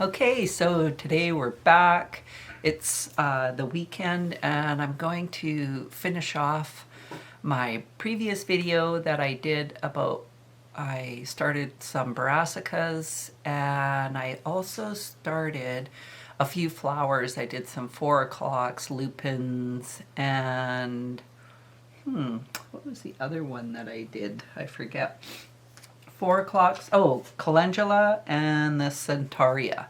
Okay, so today we're back. It's the weekend, and I'm going to finish off my previous video that I did about I started some brassicas, and I also started a few flowers. I did some 4 o'clocks, lupins, and what was the other one that I did? I forget. 4 o'clocks. Oh, calendula and the centaurea.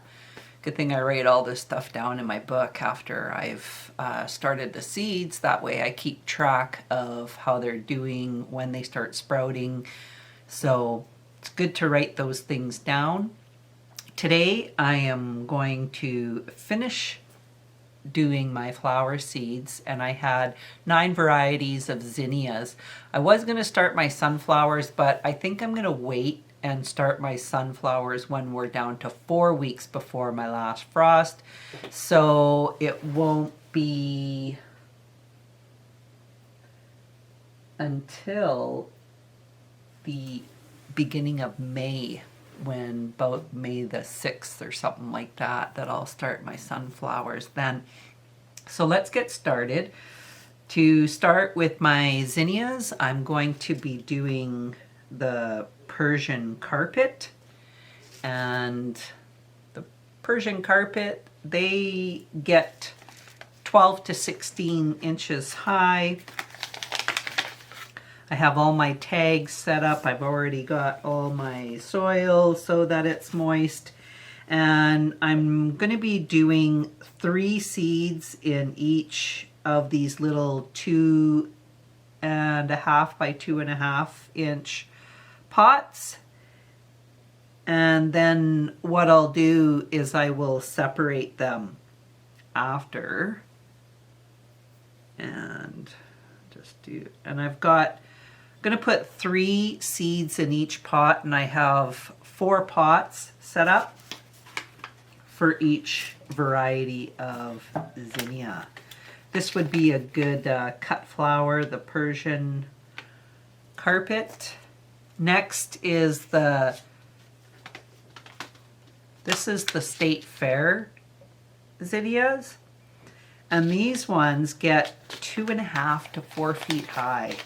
Good thing I write all this stuff down in my book after I've started the seeds. That way I keep track of how they're doing when they start sprouting. So it's good to write those things down. Today I am going to finish doing my flower seeds, and I had 9 varieties of zinnias. I was going to start my sunflowers, but I think I'm going to wait and start my sunflowers when we're down to 4 weeks before my last frost, so it won't be until the beginning of May, when about May the 6th or something like that, that I'll start my sunflowers then. So let's get started. To start with my zinnias, I'm going to be doing the Persian carpet. And the Persian carpet, they get 12 to 16 inches high. I have all my tags set up. I've already got all my soil so that it's moist. And I'm going to be doing 3 seeds in each of these little 2.5 by 2.5 inch pots. And then what I'll do is I will separate them after. And I've got, going to put 3 seeds in each pot, and I have 4 pots set up for each variety of zinnia. This would be a good cut flower, the Persian carpet. Next is this is the State Fair zinnias, and these ones get 2.5 to 4 feet high.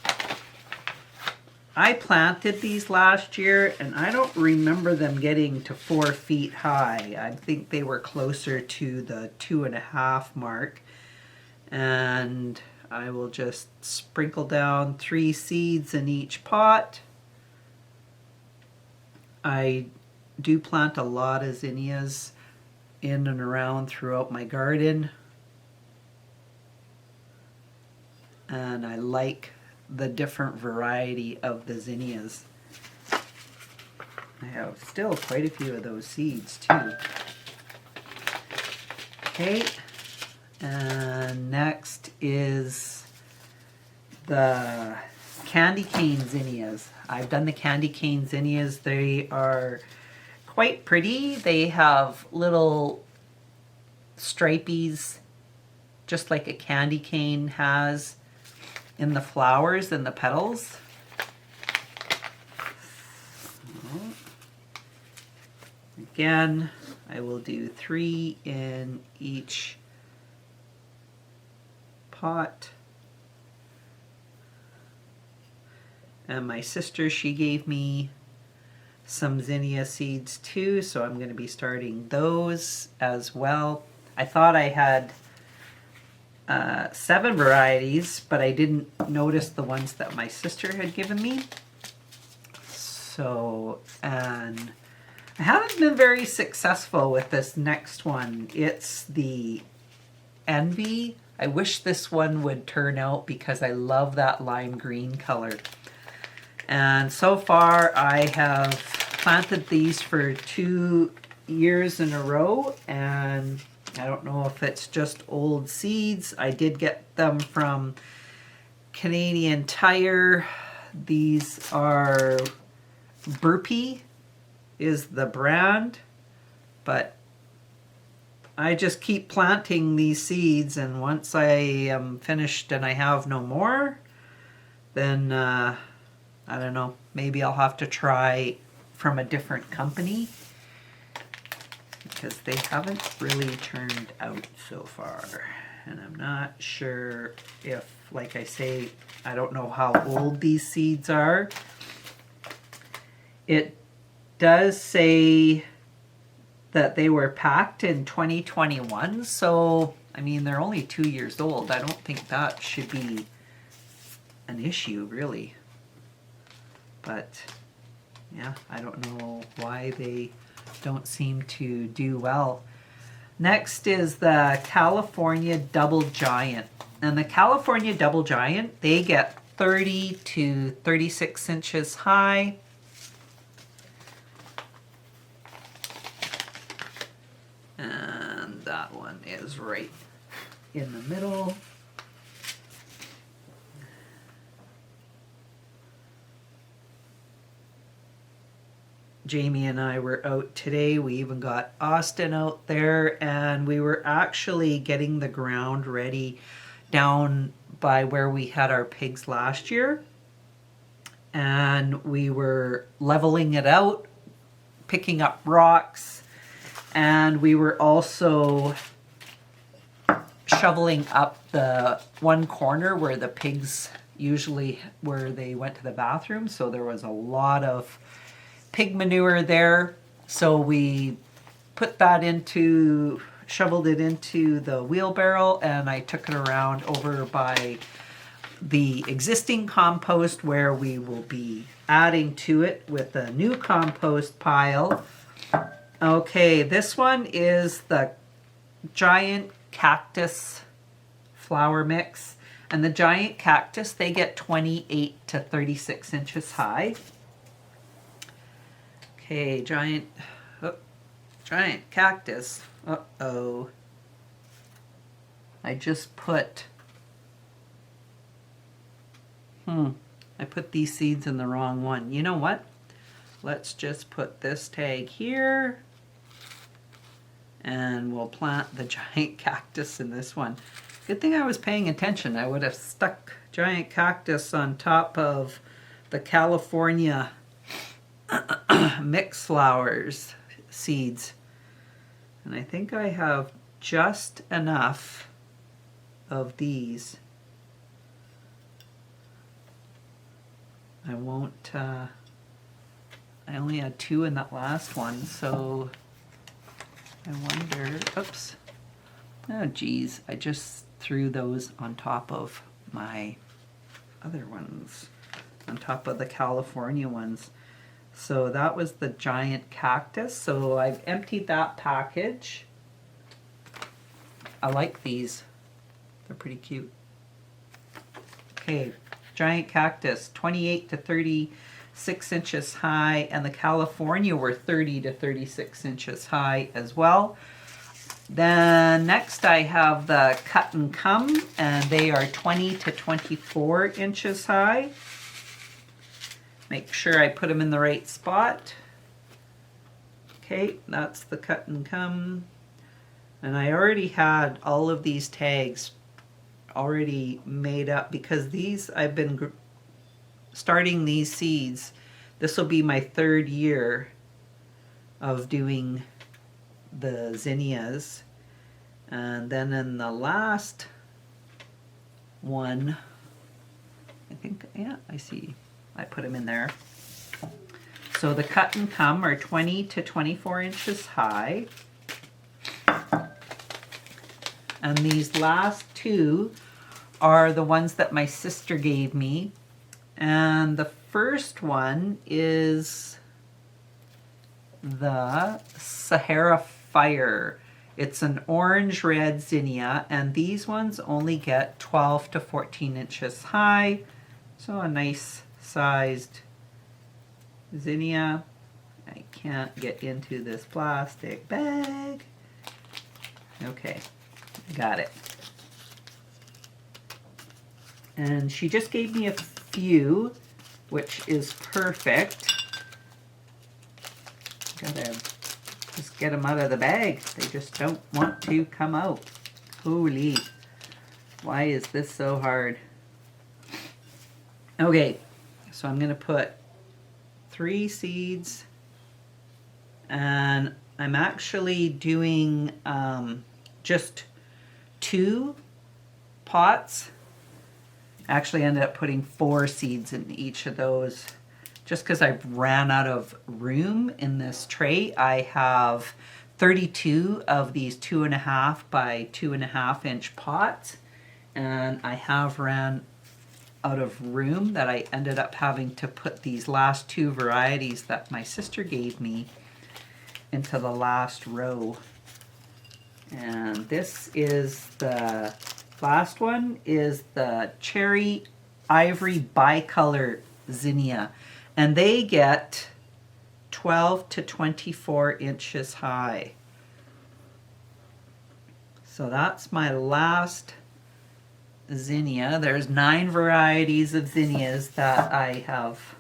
I planted these last year, and I don't remember them getting to 4 feet high. I think they were closer to the 2.5 mark. And I will just sprinkle down 3 seeds in each pot. I do plant a lot of zinnias in and around throughout my garden. And I like the different variety of the zinnias. I have still quite a few of those seeds too. Okay, and next is the candy cane zinnias. I've done the candy cane zinnias. They are quite pretty. They have little stripies, just like a candy cane has in the flowers and the petals. Again, I will do 3 in each pot. And my sister, she gave me some zinnia seeds too, so I'm going to be starting those as well. I thought I had 7 varieties, but I didn't notice the ones that my sister had given me. So, and I haven't been very successful with this next one. It's the Envy. I wish this one would turn out because I love that lime green color. And so far I have planted these for 2 years in a row, and I don't know if it's just old seeds. I did get them from Canadian Tire. These are Burpee is the brand, but I just keep planting these seeds, and once I am finished and I have no more, then I don't know, maybe I'll have to try from a different company. because they haven't really turned out so far. And I'm not sure if, like I say, I don't know how old these seeds are. It does say that they were packed in 2021, so I mean they're only 2 years old. I don't think that should be an issue really. But yeah, I don't know why they don't seem to do well. Next is the California Double Giant. And the California Double Giant, they get 30 to 36 inches high. And that one is right in the middle. Jamie and I were out today. We even got Austin out there, and we were actually getting the ground ready down by where we had our pigs last year. And we were leveling it out, picking up rocks, and we were also shoveling up the one corner where the pigs usually, where they went to the bathroom. So there was a lot of pig manure there, so we put that into, shoveled it into the wheelbarrow, and I took it around over by the existing compost where we will be adding to it with a new compost pile. Okay, this one is the Giant Cactus flower mix, and the Giant Cactus, they get 28 to 36 inches high. Okay, Giant Cactus. Uh-oh. I just put, I put these seeds in the wrong one. You know what? Let's just put this tag here, and we'll plant the Giant Cactus in this one. Good thing I was paying attention. I would have stuck Giant Cactus on top of the California mixed flowers seeds, and I think I have just enough of these. I won't I only had 2 in that last one, so I wonder, oops, oh geez, I just threw those on top of my other ones, on top of the California ones. So that was the Giant Cactus. So I've emptied that package. I like these. They're pretty cute. Okay, Giant Cactus, 28 to 36 inches high, and the California were 30 to 36 inches high as well. Then next I have the Cut and Come, and they are 20 to 24 inches high. Make sure I put them in the right spot. Okay, that's the Cut and Come. And I already had all of these tags already made up because these, I've been starting these seeds. This will be my 3rd year of doing the zinnias. And then in the last one, I think, yeah, I see. I put them in there. So the Cut and Come are 20 to 24 inches high. And these last 2 are the ones that my sister gave me. And the first one is the Sahara Fire. It's an orange-red zinnia, and these ones only get 12 to 14 inches high. So a nice sized zinnia. I can't get into this plastic bag. Okay, got it. And she just gave me a few, which is perfect. Gotta just get them out of the bag. They just don't want to come out. Holy, why is this so hard? Okay, so I'm gonna put 3 seeds, and I'm actually doing just 2 pots. Actually ended up putting 4 seeds in each of those just because I ran out of room in this tray. I have 32 of these 2.5 by 2.5 inch pots, and I have ran out of room that I ended up having to put these last 2 varieties that my sister gave me into the last row. And this is the last one, is the Cherry Ivory Bicolor Zinnia, and they get 12 to 24 inches high. So that's my last zinnia. There's 9 varieties of zinnias that I have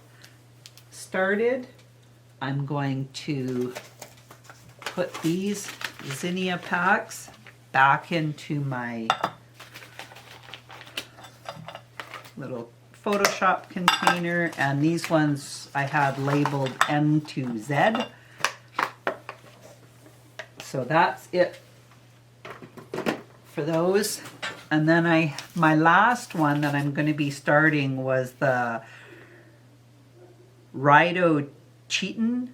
started. I'm going to put these zinnia packs back into my little Photoshop container, and these ones I had labeled N to Z. So that's it for those. And then my last one that I'm going to be starting was the Rido Chitin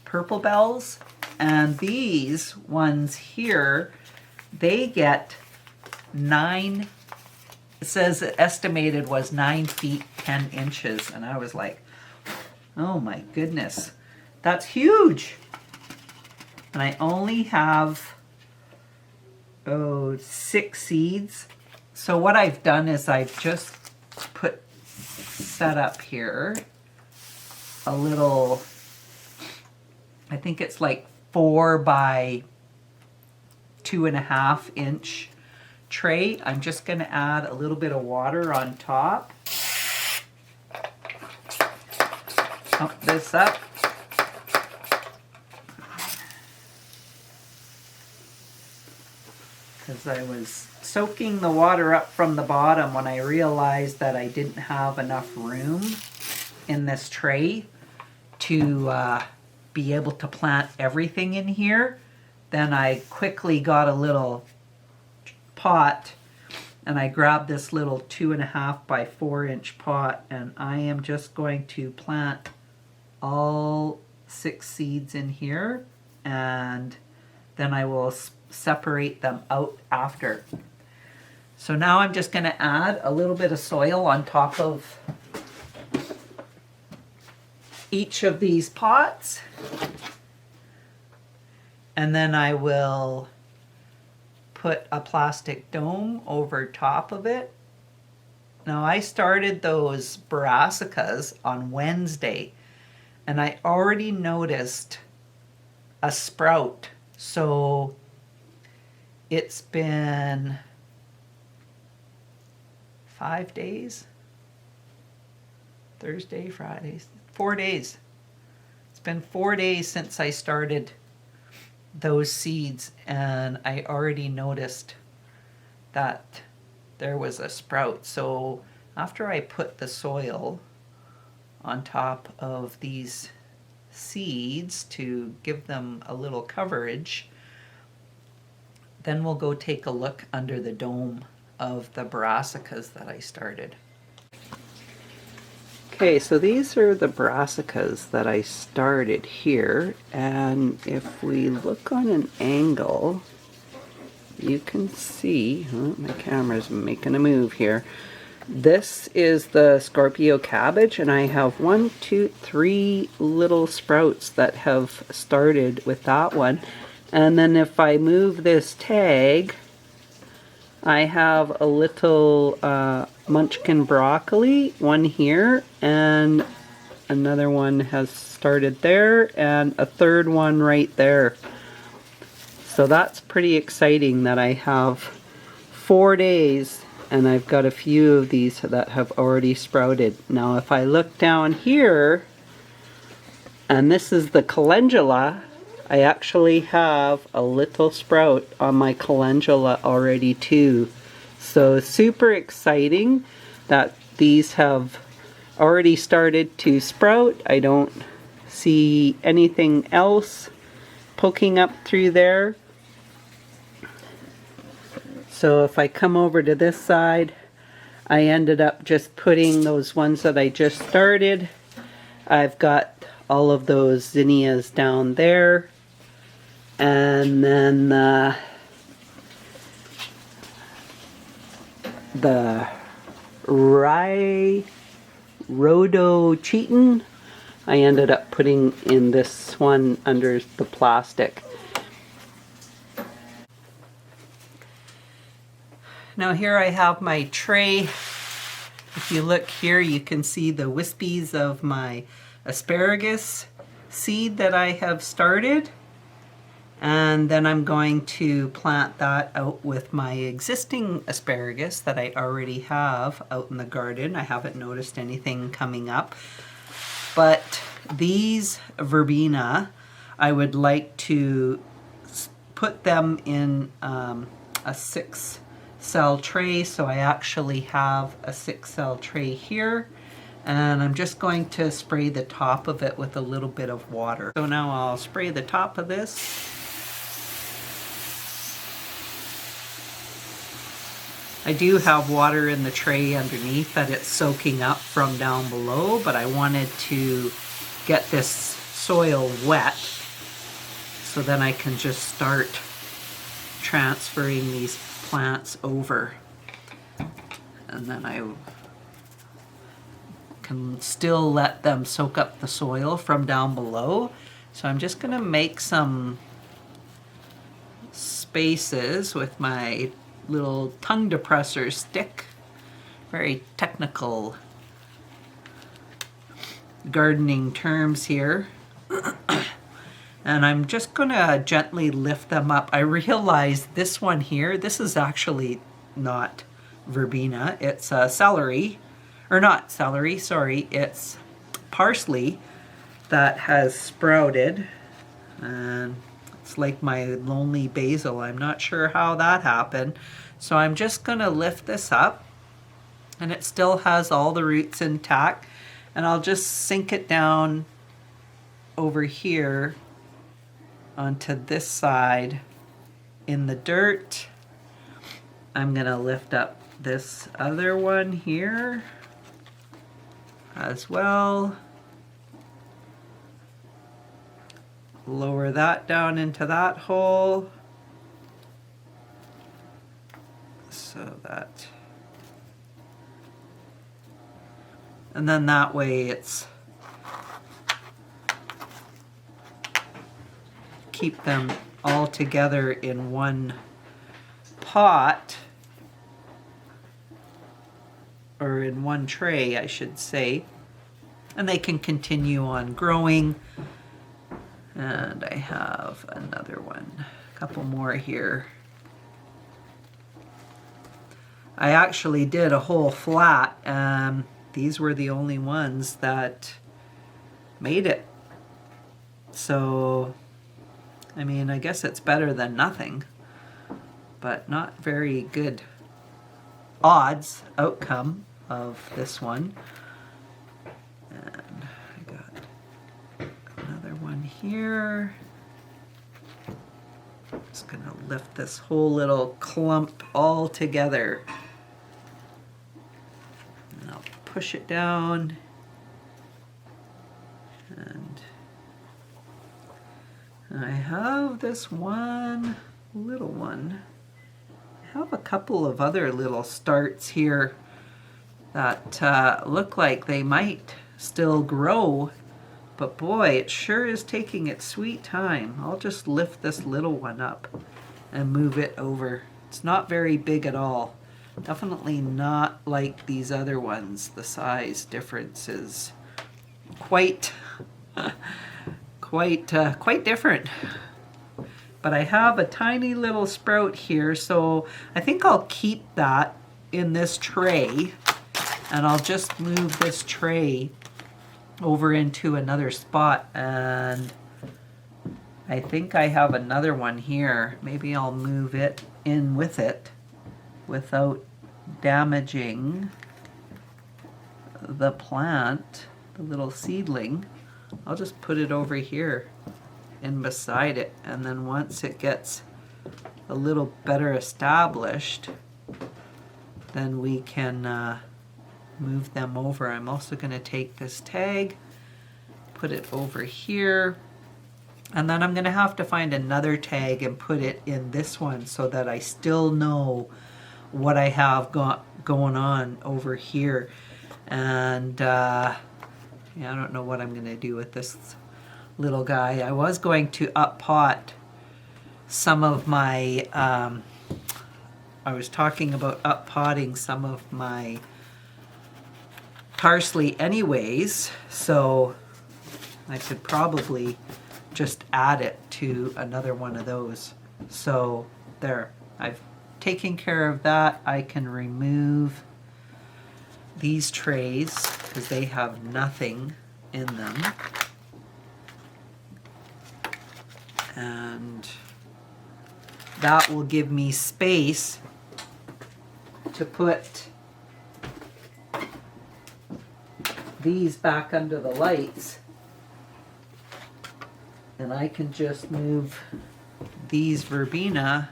Purple Bells. And these ones here, they get 9, it says estimated was 9 feet 10 inches. And I was like, oh my goodness, that's huge. And I only have 6 seeds. So what I've done is I've just set up here a little, I think it's like 4 by 2.5 inch tray. I'm just going to add a little bit of water on top. Pump this up. Because I was soaking the water up from the bottom when I realized that I didn't have enough room in this tray to be able to plant everything in here. Then I quickly got a little pot and I grabbed this little 2.5 by 4 inch pot, and I am just going to plant all 6 seeds in here, and then I will separate them out after. So now I'm just going to add a little bit of soil on top of each of these pots, and then I will put a plastic dome over top of it. Now I started those brassicas on Wednesday, and I already noticed a sprout. So it's been 5 days, Thursday, Friday, 4 days. It's been 4 days since I started those seeds, and I already noticed that there was a sprout. So after I put the soil on top of these seeds to give them a little coverage, then we'll go take a look under the dome of the brassicas that I started. Okay, so these are the brassicas that I started here, and if we look on an angle, you can see, oh, my camera's making a move here. This is the Scorpio cabbage, and I have 1, 2, 3 little sprouts that have started with that one. And then if I move this tag, I have a little Munchkin broccoli, one here, and another one has started there, and a third one right there. So that's pretty exciting that I have 4 days and I've got a few of these that have already sprouted. Now if I look down here, and this is the calendula, I actually have a little sprout on my calendula already too. So super exciting that these have already started to sprout. I don't see anything else poking up through there. So if I come over to this side, I ended up just putting those ones that I just started. I've got all of those zinnias down there. And then the rhododendron I ended up putting in this one under the plastic. Now here I have my tray. If you look here, you can see the wispies of my asparagus seed that I have started. And then I'm going to plant that out with my existing asparagus that I already have out in the garden. I haven't noticed anything coming up. But these verbena, I would like to put them in a 6-cell tray. So I actually have a 6-cell tray here. And I'm just going to spray the top of it with a little bit of water. So now I'll spray the top of this. I do have water in the tray underneath that it's soaking up from down below, but I wanted to get this soil wet so then I can just start transferring these plants over. And then I can still let them soak up the soil from down below. So I'm just gonna make some spaces with my little tongue depressor stick. Very technical gardening terms here. And I'm just gonna gently lift them up. I realize this one here, this is actually not verbena, it's celery, or not celery, sorry, it's parsley that has sprouted. And it's like my lonely basil. I'm not sure how that happened. So I'm just gonna lift this up, and it still has all the roots intact, and I'll just sink it down over here onto this side in the dirt. I'm gonna lift up this other one here as well. Lower that down into that hole. So that, and then that way it's keep them all together in one pot, or in one tray I should say, and they can continue on growing. And I have another one, a couple more here. I actually did a whole flat, and these were the only ones that made it. So, I mean, I guess it's better than nothing, but not very good odds outcome of this one. And I got another one here. Just gonna lift this whole little clump all together. And I'll push it down. And I have this one little one. I have a couple of other little starts here that look like they might still grow, but boy, it sure is taking its sweet time. I'll just lift this little one up and move it over. It's not very big at all. Definitely not like these other ones. The size difference is quite different. But I have a tiny little sprout here, so I think I'll keep that in this tray, and I'll just move this tray over into another spot. And I think I have another one here. Maybe I'll move it in with it without damaging the plant, the little seedling. I'll just put it over here and beside it, and then once it gets a little better established, then we can move them over. I'm also going to take this tag, put it over here, and then I'm going to have to find another tag and put it in this one so that I still know what I have got going on over here. And yeah, I don't know what I'm going to do with this little guy. I was going to up pot some of my I was talking about up potting some of my parsley anyways, so I could probably just add it to another one of those. So there, I've taken care of that. I can remove these trays because they have nothing in them. And that will give me space to put these back under the lights, and I can just move these verbena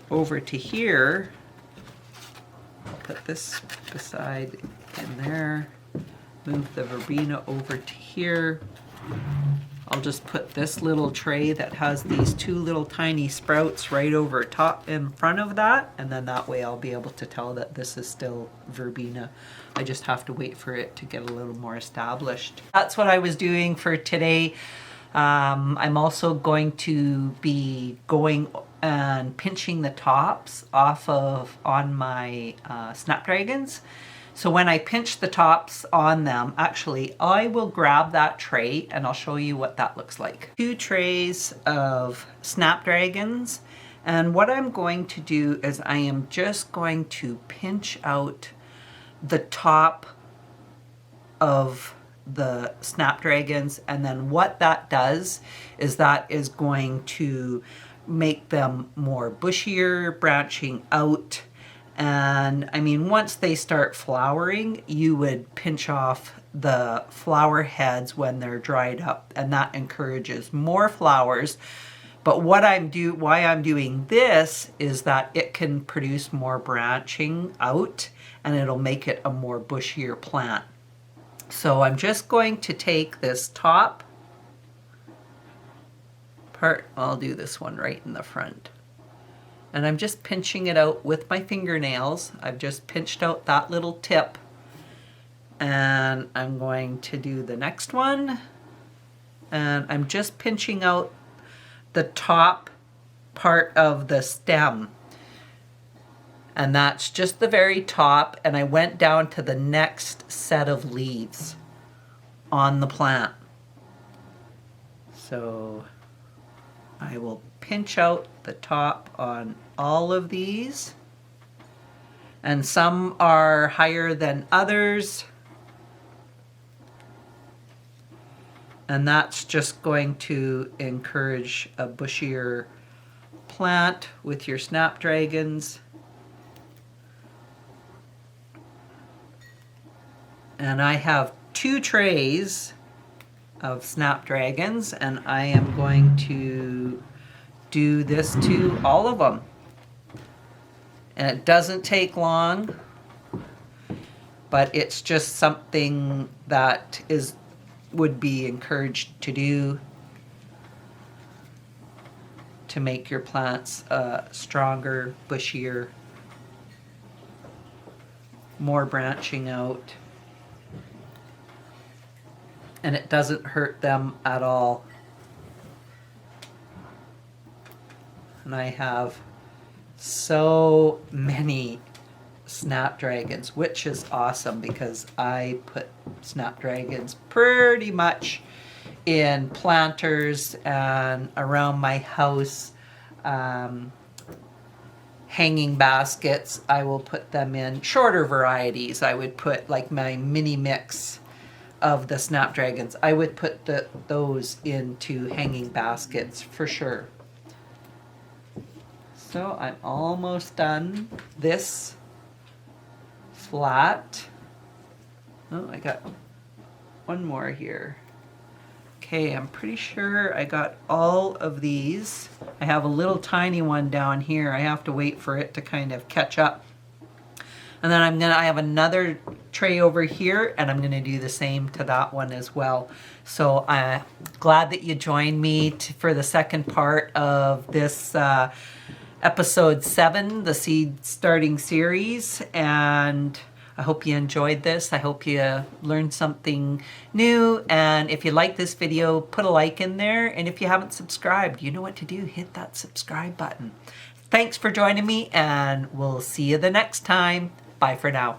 over to here. Put this beside in there, move the verbena over to here. I'll just put this little tray that has these two little tiny sprouts right over top in front of that, and then that way I'll be able to tell that this is still verbena. I just have to wait for it to get a little more established. That's what I was doing for today. I'm also going to be going and pinching the tops off of on my snapdragons. So when I pinch the tops on them, actually, I will grab that tray and I'll show you what that looks like. 2 trays of snapdragons. And what I'm going to do is I am just going to pinch out the top of the snapdragons. And then what that does is that is going to make them more bushier, branching out. And I mean, once they start flowering, you would pinch off the flower heads when they're dried up, and that encourages more flowers. But why I'm doing this is that it can produce more branching out, and it'll make it a more bushier plant. So I'm just going to take this top part, I'll do this one right in the front. And I'm just pinching it out with my fingernails. I've just pinched out that little tip. And I'm going to do the next one. And I'm just pinching out the top part of the stem. And that's just the very top. And I went down to the next set of leaves on the plant. So I will pinch out the top on all of these, and some are higher than others, and that's just going to encourage a bushier plant with your snapdragons. And I have 2 trays of snapdragons, and I am going to do this to all of them. And it doesn't take long, but it's just something that would be encouraged to do to make your plants stronger, bushier, more branching out. And it doesn't hurt them at all. And I have so many snapdragons, which is awesome because I put snapdragons pretty much in planters and around my house. Hanging baskets, I will put them in shorter varieties. I would put like my mini mix of the snapdragons. I would put those into hanging baskets for sure. So I'm almost done this flat. Oh, I got one more here. Okay, I'm pretty sure I got all of these. I have a little tiny one down here. I have to wait for it to kind of catch up. And then I have another tray over here, and I'm gonna do the same to that one as well. So I'm glad that you joined me for the second part of this episode 7, the seed starting series. And I hope you enjoyed this. I hope you learned something new. And if you like this video, put a like in there. And if you haven't subscribed, you know what to do. Hit that subscribe button. Thanks for joining me, and we'll see you the next time. Bye for now.